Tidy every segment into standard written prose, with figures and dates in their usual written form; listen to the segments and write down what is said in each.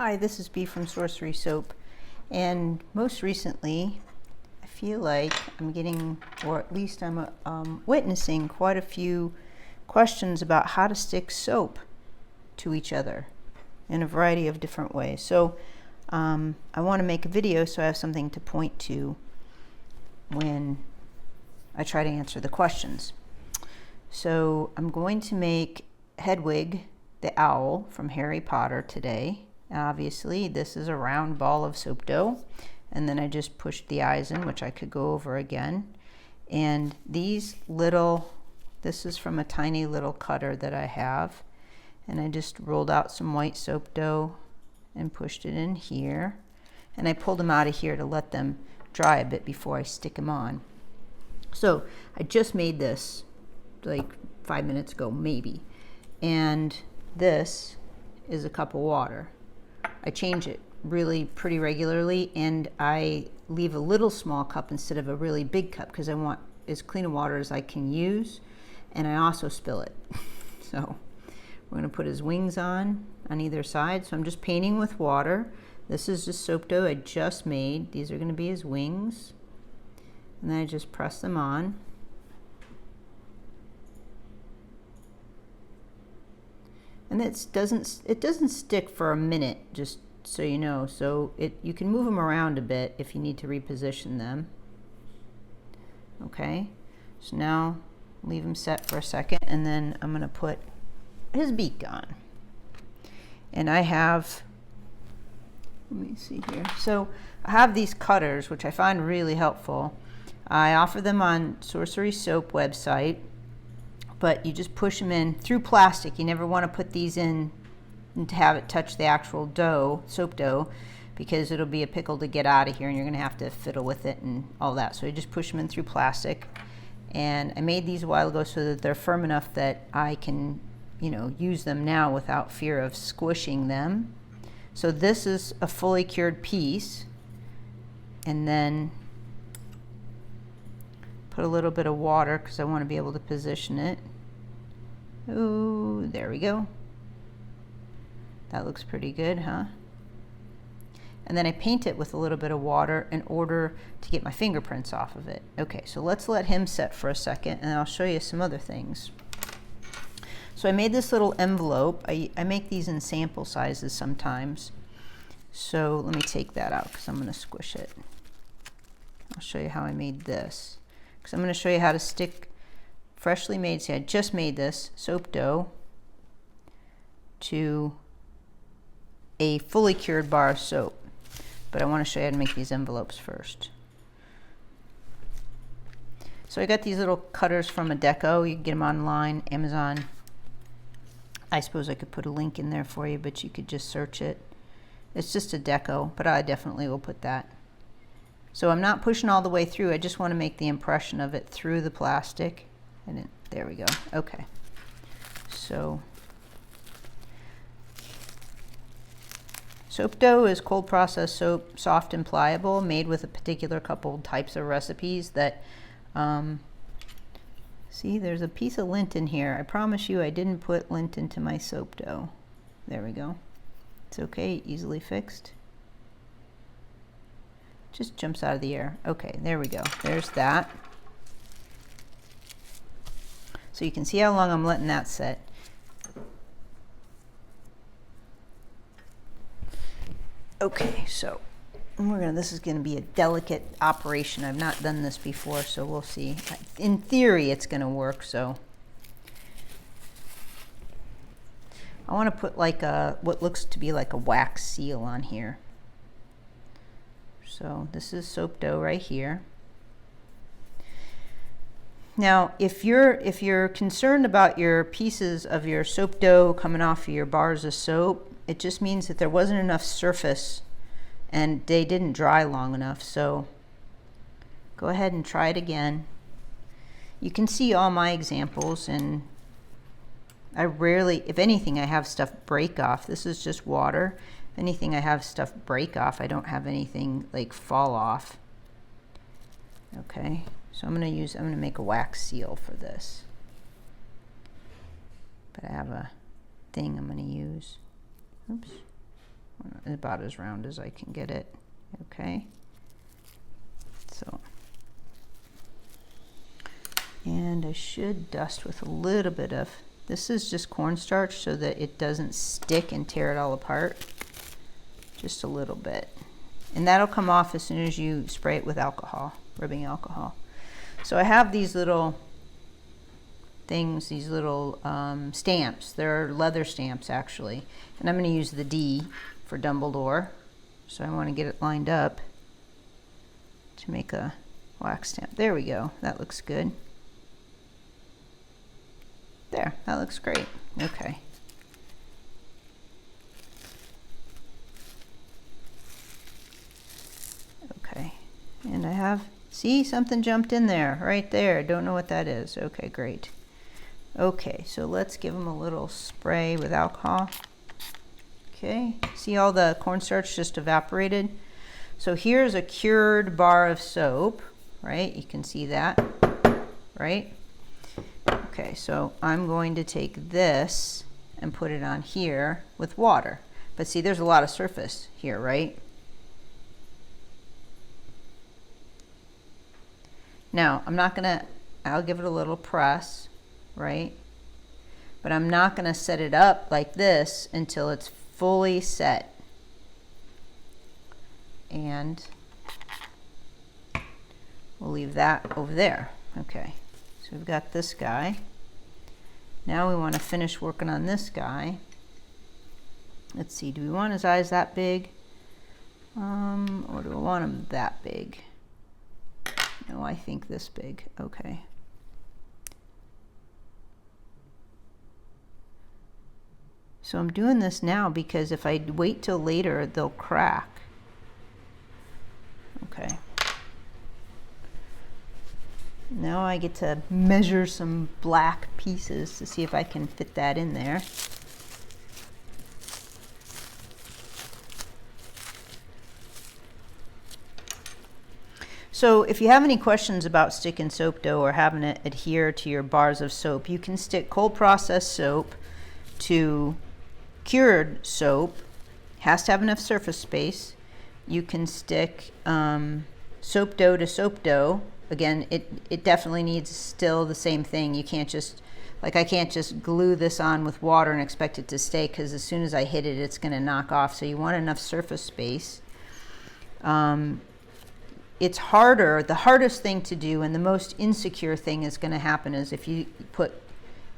Hi, this is B from Sorcery Soap, and most recently I feel like I'm getting, or at least I'm witnessing quite a few questions about how to stick soap to each other in a variety of different ways. So I want to make a video so I have something to point to when I try to answer the questions. So I'm going to make Hedwig the owl from Harry Potter today. Obviously this is a round ball of soap dough, and then I just pushed the eyes in, which I could go over again. And these little, this is from a tiny little cutter that I have, and I just rolled out some white soap dough and pushed it in here, and I pulled them out of here to let them dry a bit before I stick them on. So I just made this like 5 minutes ago maybe, and this is a cup of water. I change it really pretty regularly, and I leave a little small cup instead of a really big cup because I want as clean of water as I can use, and I also spill it. So we're going to put his wings on either side. So I'm just painting with water. This is just soap dough I just made. These are going to be his wings, and then I just press them on. And it doesn't stick for a minute, just so you know. So you can move them around a bit if you need to reposition them. Okay, so now leave them set for a second, and then I'm going to put his beak on. And I have, let me see here. So I have these cutters, which I find really helpful. I offer them on Sorcery Soap website, but you just push them in through plastic. You never want to put these in and to have it touch the actual dough, soap dough, because it'll be a pickle to get out of here, and you're going to have to fiddle with it and all that. So you just push them in through plastic. And I made these a while ago so that they're firm enough that I can, use them now without fear of squishing them. So this is a fully cured piece, and then put a little bit of water because I want to be able to position it. Ooh, there we go. That looks pretty good, huh? And then I paint it with a little bit of water in order to get my fingerprints off of it. Okay, so let's let him set for a second, and I'll show you some other things. So I made this little envelope. I make these in sample sizes sometimes. So let me take that out because I'm going to squish it. I'll show you how I made this, because I'm going to show you how to stick freshly made, see I just made this soap dough to a fully cured bar of soap. But I want to show you how to make these envelopes first. So I got these little cutters from Ateco. You can get them online, Amazon. I suppose I could put a link in there for you, but you could just search it. It's just Ateco, but I definitely will put that. So I'm not pushing all the way through. I just want to make the impression of it through the plastic. And there we go. Okay. So soap dough is cold processed soap, soft and pliable, made with a particular couple types of recipes that, see, there's a piece of lint in here. I promise you I didn't put lint into my soap dough. There we go. It's okay, easily fixed. Just jumps out of the air. Okay, there we go. There's that. So you can see how long I'm letting that set. Okay, so this is gonna be a delicate operation. I've not done this before, so we'll see. In theory, it's gonna work, so. I wanna put like what looks to be like a wax seal on here. So this is soap dough right here. Now, if you're concerned about your pieces of your soap dough coming off of your bars of soap, it just means that there wasn't enough surface and they didn't dry long enough. So go ahead and try it again. You can see all my examples, and I rarely, if anything, I have stuff break off. This is just water. If anything, I have stuff break off. I don't have anything like fall off. Okay, so I'm gonna make a wax seal for this. But I have a thing I'm gonna use. Oops. about as round as I can get it. Okay. So, and I should dust with a little bit of, this is just cornstarch so that it doesn't stick and tear it all apart. Just a little bit. And that'll come off as soon as you spray it with alcohol, rubbing alcohol. So I have these little things, these little stamps. They're leather stamps actually. And I'm going to use the D for Dumbledore. So I want to get it lined up to make a wax stamp. There we go. That looks good. There, that looks great. Okay. Okay, and I have, see, something jumped in there, right there. Don't know what that is. Okay, great. Okay, so let's give them a little spray with alcohol. Okay, see all the cornstarch just evaporated? So here's a cured bar of soap, right? You can see that, right? Okay, so I'm going to take this and put it on here with water. But see, there's a lot of surface here, right? Now, I'm not gonna, I'll give it a little press, right? But I'm not gonna set it up like this until it's fully set. And we'll leave that over there. Okay, so we've got this guy. Now we want to finish working on this guy. Let's see, do we want his eyes that big? Or do we want him that big? No, I think this big. Okay. So I'm doing this now because if I wait till later, they'll crack. Okay. Now I get to measure some black pieces to see if I can fit that in there. So if you have any questions about sticking soap dough or having it adhere to your bars of soap, you can stick cold processed soap to cured soap. Has to have enough surface space. You can stick soap dough to soap dough. Again, it definitely needs still the same thing. You can't just, like I can't just glue this on with water and expect it to stay, because as soon as I hit it, it's going to knock off. So you want enough surface space. It's harder, the hardest thing to do and the most insecure thing is going to happen is if you put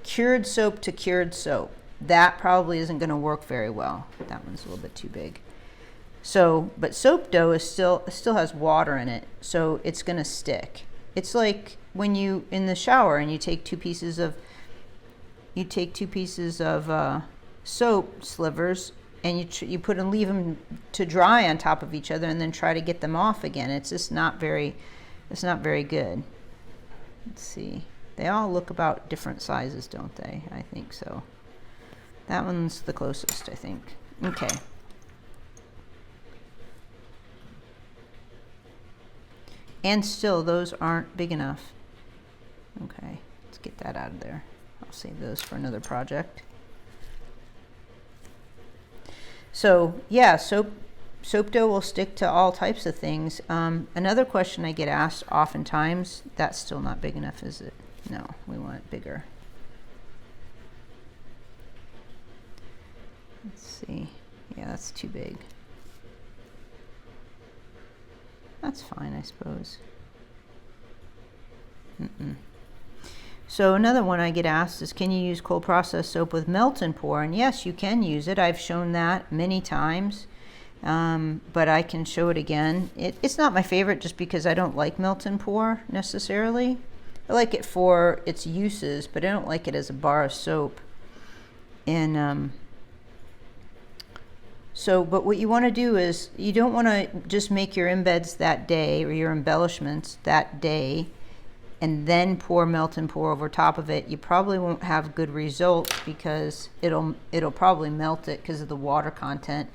cured soap to cured soap. That probably isn't going to work very well. That one's a little bit too big. So, but soap dough is still has water in it, so it's going to stick. It's like when you in the shower and you take two pieces of soap slivers and you put and leave them to dry on top of each other and then try to get them off again. It's just not very good. Let's see. They all look about different sizes, don't they? I think so. That one's the closest, I think. Okay. And still, those aren't big enough. Okay, let's get that out of there. I'll save those for another project. So yeah, soap dough will stick to all types of things. Another question I get asked oftentimes, that's still not big enough, is it? No, we want it bigger. Let's see. Yeah, that's too big. That's fine, I suppose. So another one I get asked is, can you use cold processed soap with melt and pour? And yes, you can use it. I've shown that many times, but I can show it again. It's not my favorite just because I don't like melt and pour necessarily. I like it for its uses, but I don't like it as a bar of soap. And but what you want to do is, you don't want to just make your embeds that day or your embellishments that day and then pour melt and pour over top of it. You probably won't have good results because it'll probably melt it because of the water content.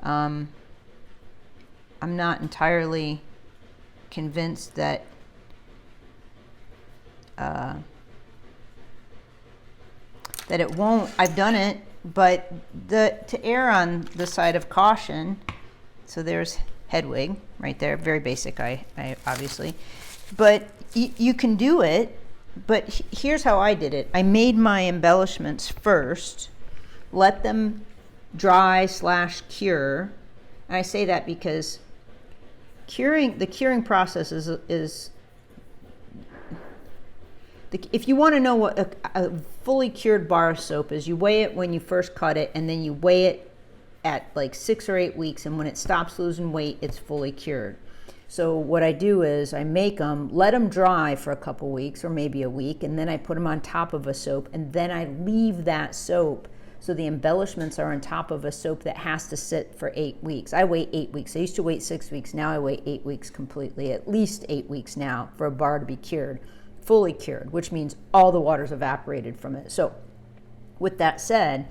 I'm not entirely convinced that that it won't. I've done it but to err on the side of caution, so there's Hedwig right there, very basic, I obviously, but you can do it. But here's how I did it. I made my embellishments first, let them dry / cure. And I say that because the curing process is if you want to know what a fully cured bar of soap is, you weigh it when you first cut it, and then you weigh it at like 6 or 8 weeks, and when it stops losing weight, it's fully cured. So what I do is I make them, let them dry for a couple weeks or maybe a week, and then I put them on top of a soap, and then I leave that soap so the embellishments are on top of a soap that has to sit for 8 weeks. I wait 8 weeks. I used to wait 6 weeks. Now I wait 8 weeks completely, at least 8 weeks now for a bar to be cured, fully cured, which means all the water's evaporated from it. So with that said,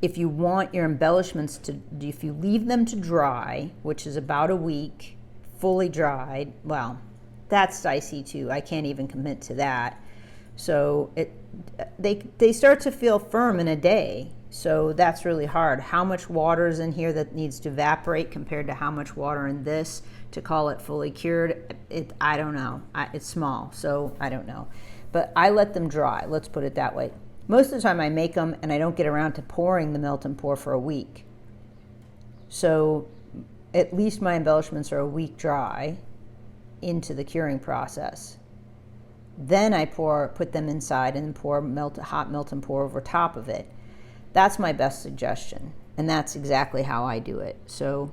if you want your embellishments if you leave them to dry, which is about a week, fully dried, well, that's dicey too. I can't even commit to that. So they start to feel firm in a day. So that's really hard. How much water is in here that needs to evaporate compared to how much water in this to call it fully cured? I don't know. It's small, so I don't know. But I let them dry. Let's put it that way. Most of the time I make them and I don't get around to pouring the melt and pour for a week. So at least my embellishments are a week dry into the curing process. Then I put them inside and pour hot melt and pour over top of it. That's my best suggestion, and that's exactly how I do it. So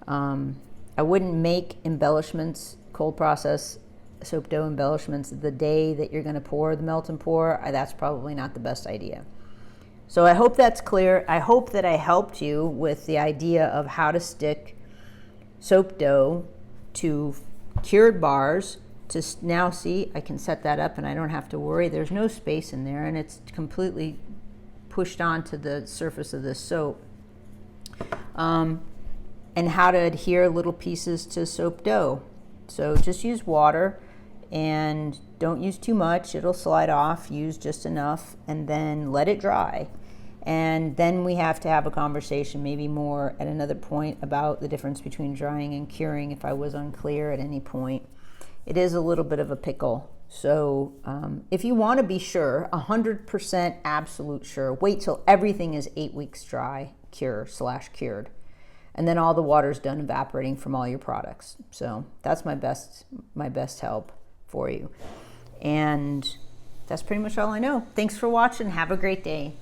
I wouldn't make embellishments, cold process soap dough embellishments the day that you're going to pour the melt and pour. That's probably not the best idea. So I hope that's clear. I hope that I helped you with the idea of how to stick soap dough to cured bars. To now see, I can set that up and I don't have to worry. There's no space in there, and it's completely pushed onto the surface of the soap. And how to adhere little pieces to soap dough. So just use water and don't use too much. It'll slide off. Use just enough and then let it dry. And then we have to have a conversation, maybe more at another point, about the difference between drying and curing if I was unclear at any point. It is a little bit of a pickle. So if you want to be sure, 100% absolute sure, wait till everything is 8 weeks dry, cure/cured. And then all the water's done evaporating from all your products. So that's my best help for you. And that's pretty much all I know. Thanks for watching. Have a great day.